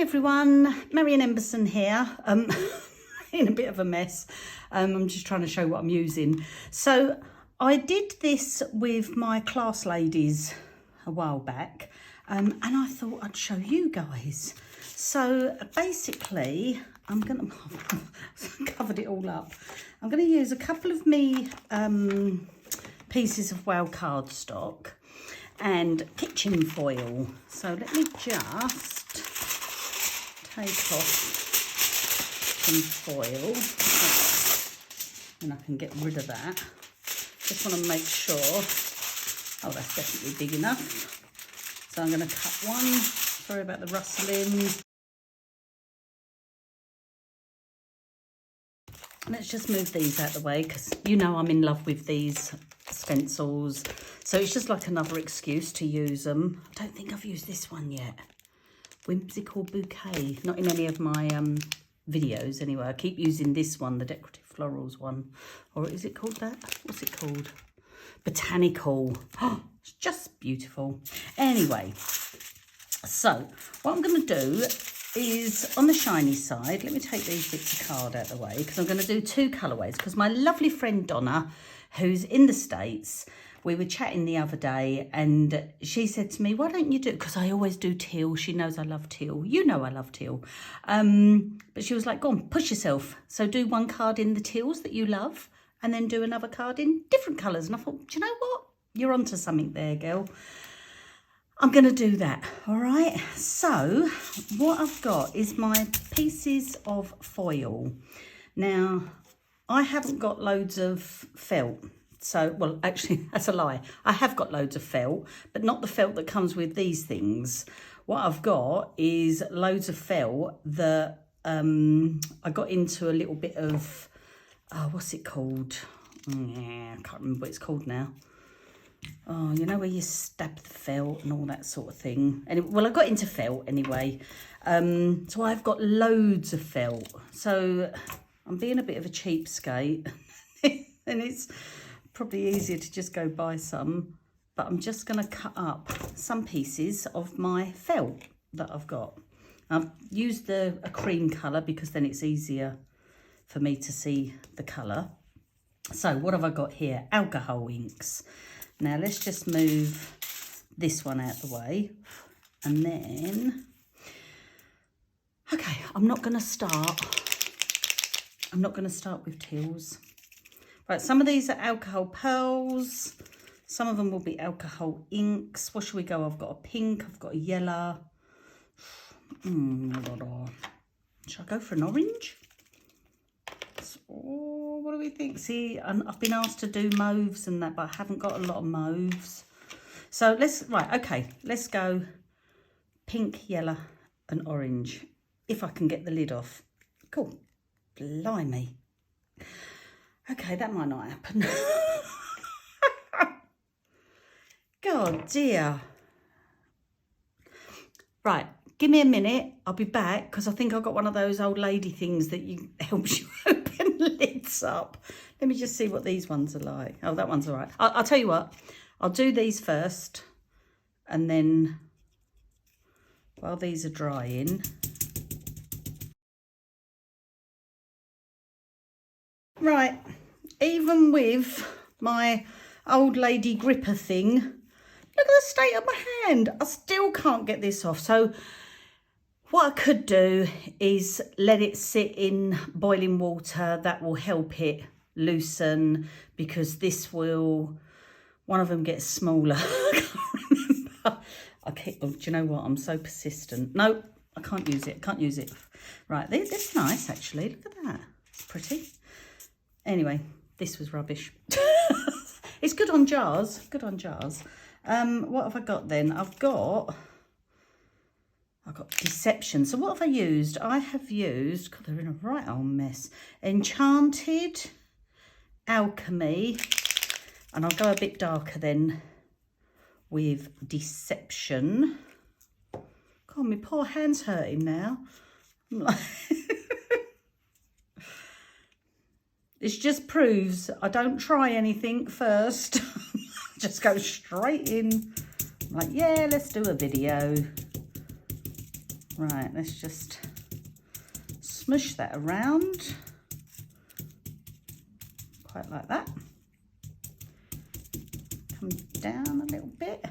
Everyone, Marion Embossing here, in a bit of a mess. I'm just trying to show what I'm using. So I did this with my class ladies a while back, and I thought I'd show you guys. So basically, I'm gonna covered it all up. I'm gonna use a couple of pieces of wow cardstock and kitchen foil. So let me just take off some foil and I can get rid of that. Just want to make sure, oh, that's definitely big enough. So I'm going to cut one. Sorry about the rustling. Let's just move these out of the way because you know I'm in love with these stencils. So it's just like another excuse to use them. I don't think I've used this one yet. Whimsical Bouquet, not in any of my videos anyway. I keep using this one, the decorative florals one, or is it called that? What's it called? Botanical. Oh, it's just beautiful. Anyway, so what I'm going to do is on the shiny side, let me take these bits of card out of the way because I'm going to do two colorways because my lovely friend Donna, who's in the States, we were chatting the other day and she said to me, why don't you do, because I always do teal. She knows I love teal. You know I love teal. But she was like, go on, push yourself. So do one card in the teals that you love and then do another card in different colours. And I thought, do you know what? You're onto something there, girl. I'm going to do that. All right. So what I've got is my pieces of foil. Now, I haven't got loads of felt. So, well, actually, that's a lie. I have got loads of felt, but not the felt that comes with these things. What I've got is loads of felt that I got into a little bit of, what's it called? Yeah, I can't remember what it's called now. Oh, you know where you stab the felt and all that sort of thing. Anyway, well, I got into felt anyway. So I've got loads of felt. So I'm being a bit of a cheapskate and it's probably easier to just go buy some, but I'm just going to cut up some pieces of my felt that I've got. I've used a cream colour because then it's easier for me to see the colour. So what have I got here? Alcohol inks. Now let's just move this one out of the way and then, okay, I'm not going to start with teals. Right, some of these are alcohol pearls. Some of them will be alcohol inks. What should we go? I've got a pink. I've got a yellow. Should I go for an orange? Oh, what do we think? See, I've been asked to do mauves and that, but I haven't got a lot of mauves. So let's go pink, yellow and orange. If I can get the lid off. Cool. Blimey. Okay, that might not happen. God dear. Right, give me a minute. I'll be back because I think I've got one of those old lady things that helps you open lids up. Let me just see what these ones are like. Oh, that one's all right. I'll tell you what. I'll do these first and then while these are drying. Right. Even with my old lady gripper thing, look at the state of my hand. I still can't get this off. So what I could do is let it sit in boiling water. That will help it loosen because this will, one of them gets smaller. I can't remember. Do you know what? I'm so persistent. No, I can't use it. I can't use it. Right, this is nice actually. Look at that. It's pretty. Anyway. This was rubbish. It's good on jars. Good on jars. What have I got then? I've got Deception. So what have I used? I have used, God, they're in a right old mess. Enchanted, Alchemy, and I'll go a bit darker then with Deception. God, my poor hand's hurting now. I'm like This just proves I don't try anything first. Just go straight in. I'm like, yeah, let's do a video. Right, let's just smush that around. Quite like that. Come down a little bit.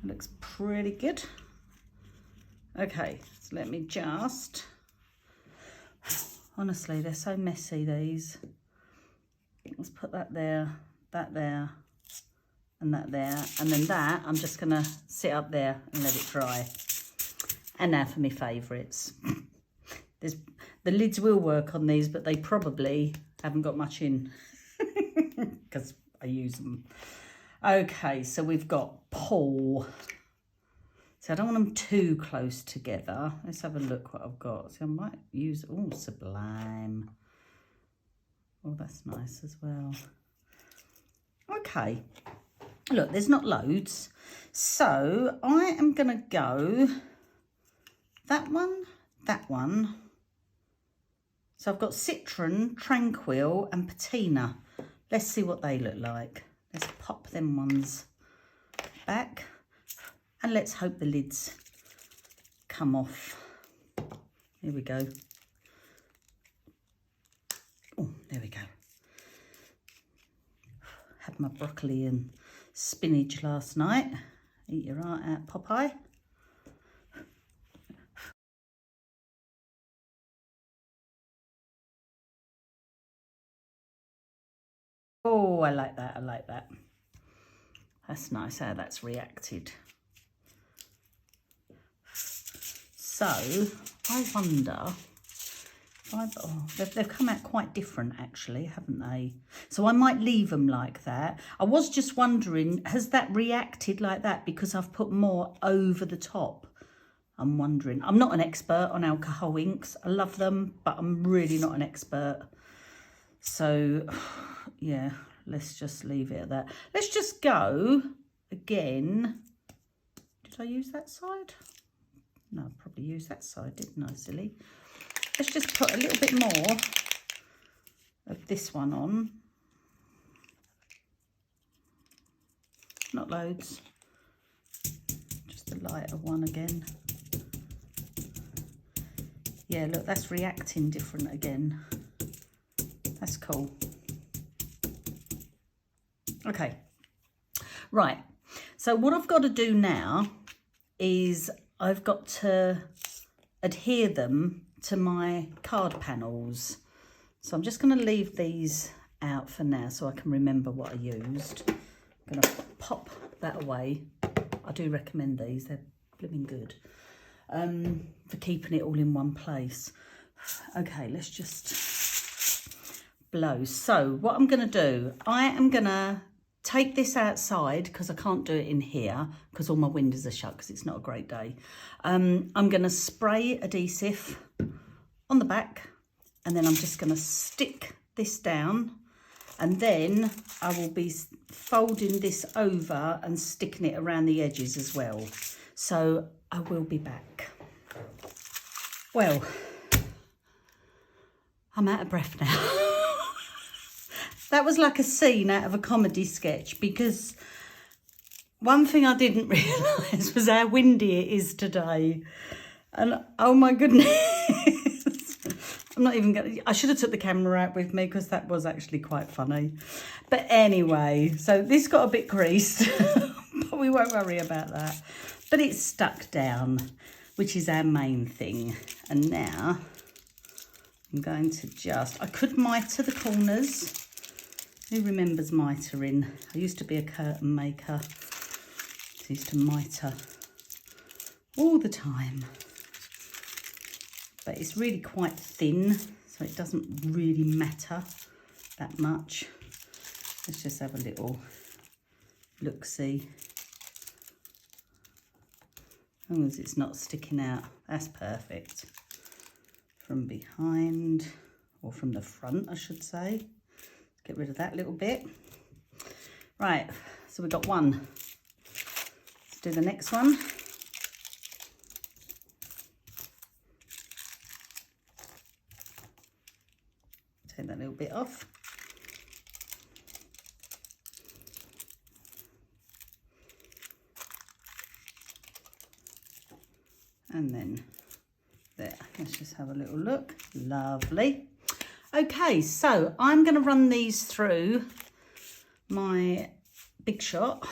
Looks pretty good. Okay, so let me just, honestly, they're so messy, these. Let's put that there, and that there, and then that I'm just gonna sit up there and let it dry. And now for my favourites. The lids will work on these, but they probably haven't got much in because I use them. Okay, so we've got Paul. So I don't want them too close together. Let's have a look what I've got. So I might use, oh, Sublime. Oh, that's nice as well. Okay. Look, there's not loads. So I am going to go that one, that one. So I've got Citron, Tranquil and Patina. Let's see what they look like. Let's pop them ones back. And let's hope the lids come off. Here we go. Oh, there we go. Had my broccoli and spinach last night. Eat your heart out, Popeye. Oh, I like that, I like that. That's nice how that's reacted. So, I wonder, they've come out quite different actually, haven't they? So I might leave them like that. I was just wondering, has that reacted like that because I've put more over the top? I'm wondering. I'm not an expert on alcohol inks. I love them, but I'm really not an expert. So, yeah, let's just leave it at that. Let's just go again. Did I use that side? No, I probably used that side, didn't I, silly? Let's just put a little bit more of this one on. Not loads. Just a lighter one again. Yeah, look, that's reacting different again. That's cool. Okay. Right. So what I've got to do now is I've got to adhere them to my card panels. So I'm just going to leave these out for now so I can remember what I used. I'm going to pop that away. I do recommend these. They're blooming good for keeping it all in one place. Okay, let's just blow. So what I'm going to do, I am going to take this outside because I can't do it in here because all my windows are shut because it's not a great day. I'm going to spray adhesive on the back and then I'm just going to stick this down and then I will be folding this over and sticking it around the edges as well. So I will be back. Well, I'm out of breath now. That was like a scene out of a comedy sketch because one thing I didn't realise was how windy it is today. And oh my goodness, I'm not even going to, I should have took the camera out with me because that was actually quite funny. But anyway, so this got a bit creased, but we won't worry about that. But it's stuck down, which is our main thing. And now I'm going to just, I could mitre the corners. Who remembers mitering? I used to be a curtain maker. I used to mitre all the time. But it's really quite thin, so it doesn't really matter that much. Let's just have a little look-see. As long as it's not sticking out, that's perfect. From behind, or from the front, I should say. Get rid of that little bit. Right, so we've got one. Let's do the next one. Take that little bit off. And then there, let's just have a little look. Lovely. Okay, so I'm going to run these through my Big Shot.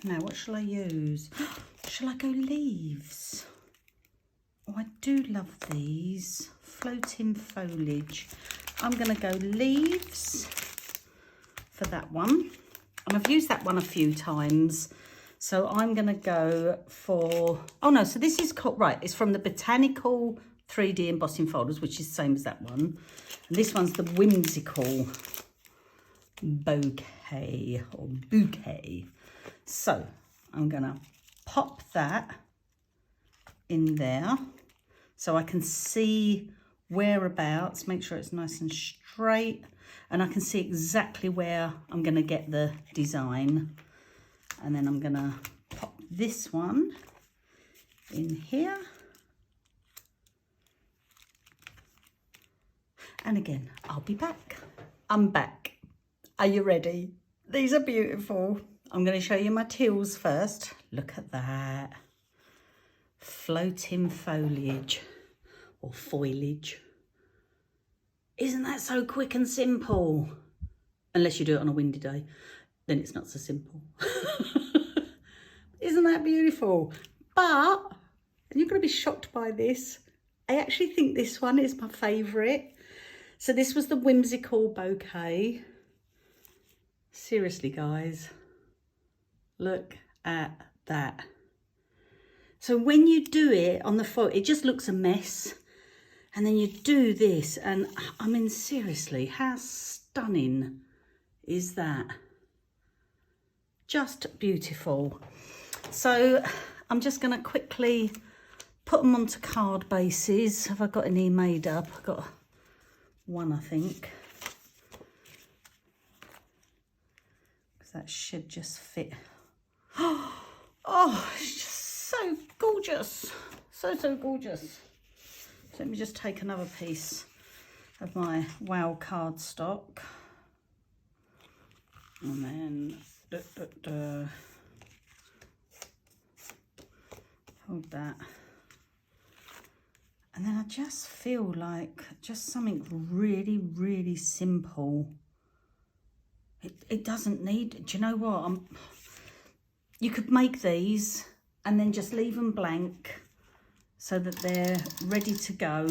Now, what shall I use? Shall I go leaves? Oh, I do love these. Floating foliage. I'm going to go leaves for that one. And I've used that one a few times. So I'm going to go for... Oh, no, so this is called... Right, it's from the Botanical 3D Embossing Folders, which is the same as that one. And this one's the Whimsical Bouquet or Bouquet. So I'm going to pop that in there so I can see whereabouts, make sure it's nice and straight, and I can see exactly where I'm going to get the design. And then I'm going to pop this one in here. And again, I'll be back. I'm back. Are you ready? These are beautiful. I'm going to show you my teals first. Look at that. Floating foliage or foliage. Isn't that so quick and simple? Unless you do it on a windy day, then it's not so simple. Isn't that beautiful? But, and you're going to be shocked by this, I actually think this one is my favourite. So this was the Whimsical Bouquet. Seriously, guys, look at that. So when you do it on the foil, it just looks a mess. And then you do this, and I mean, seriously, how stunning is that? Just beautiful. So I'm just going to quickly put them onto card bases. Have I got any made up? I've got one, I think. Because that should just fit. Oh, it's just so gorgeous. So gorgeous. So let me just take another piece of my Wow cardstock. And then hold that. And then I just feel like just something really, really simple. It doesn't need, do you know what? You could make these and then just leave them blank so that they're ready to go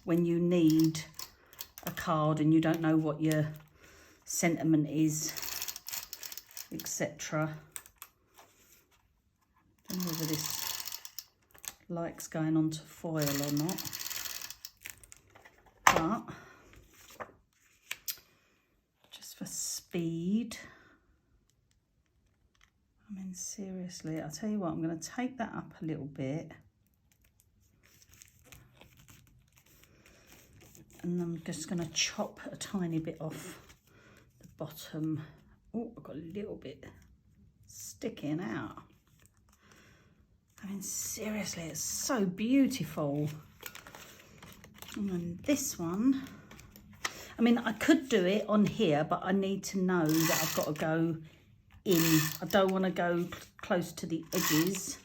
when you need a card and you don't know what your sentiment is, etc. I don't know whether this likes going onto foil or not, but just for speed, I mean, seriously, I'll tell you what, I'm going to take that up a little bit, and I'm just going to chop a tiny bit off the bottom. Oh, I've got a little bit sticking out. I mean, seriously, it's so beautiful. And then this one, I mean, I could do it on here, but I need to know that I've got to go in. I don't want to go close to the edges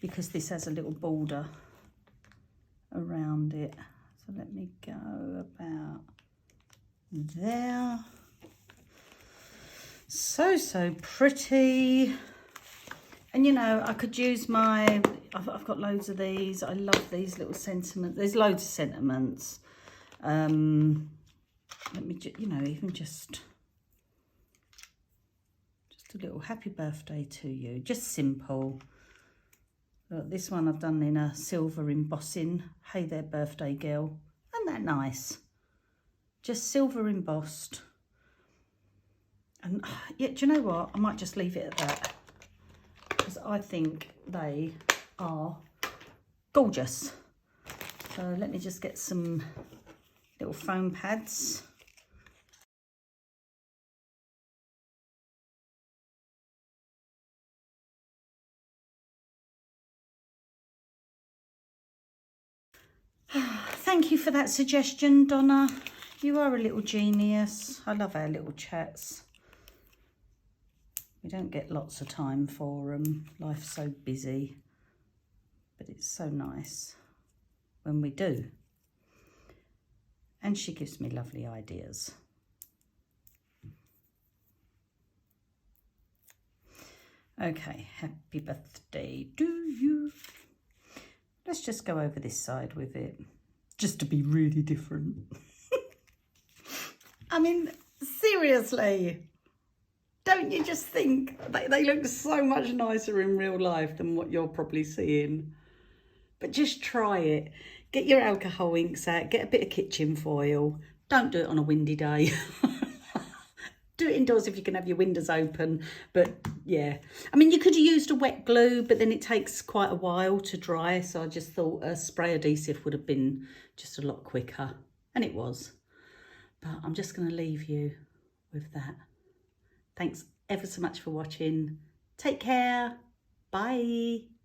because this has a little border around it. So let me go about there. So pretty. And you know, I could use my, I've got loads of these. I love these little sentiments. There's loads of sentiments. Let me, you know, even just a little happy birthday to you. Just simple. Look, this one I've done in a silver embossing. Hey there, birthday girl. Isn't that nice? Just silver embossed. And yeah, do you know what? I might just leave it at that, because I think they are gorgeous. So let me just get some little foam pads. Thank you for that suggestion, Donna. You are a little genius. I love our little chats. We don't get lots of time for them. Life's so busy. but it's so nice when we do. And she gives me lovely ideas. Okay, happy birthday to you. Let's just go over this side with it, just to be really different. I mean, seriously, don't you just think they look so much nicer in real life than what you're probably seeing? But just try it. Get your alcohol inks out, get a bit of kitchen foil. Don't do it on a windy day. Do it indoors if you can have your windows open. But yeah, I mean, you could have used a wet glue, but then it takes quite a while to dry. So I just thought a spray adhesive would have been just a lot quicker. And it was. But I'm just going to leave you with that. Thanks ever so much for watching. Take care. Bye.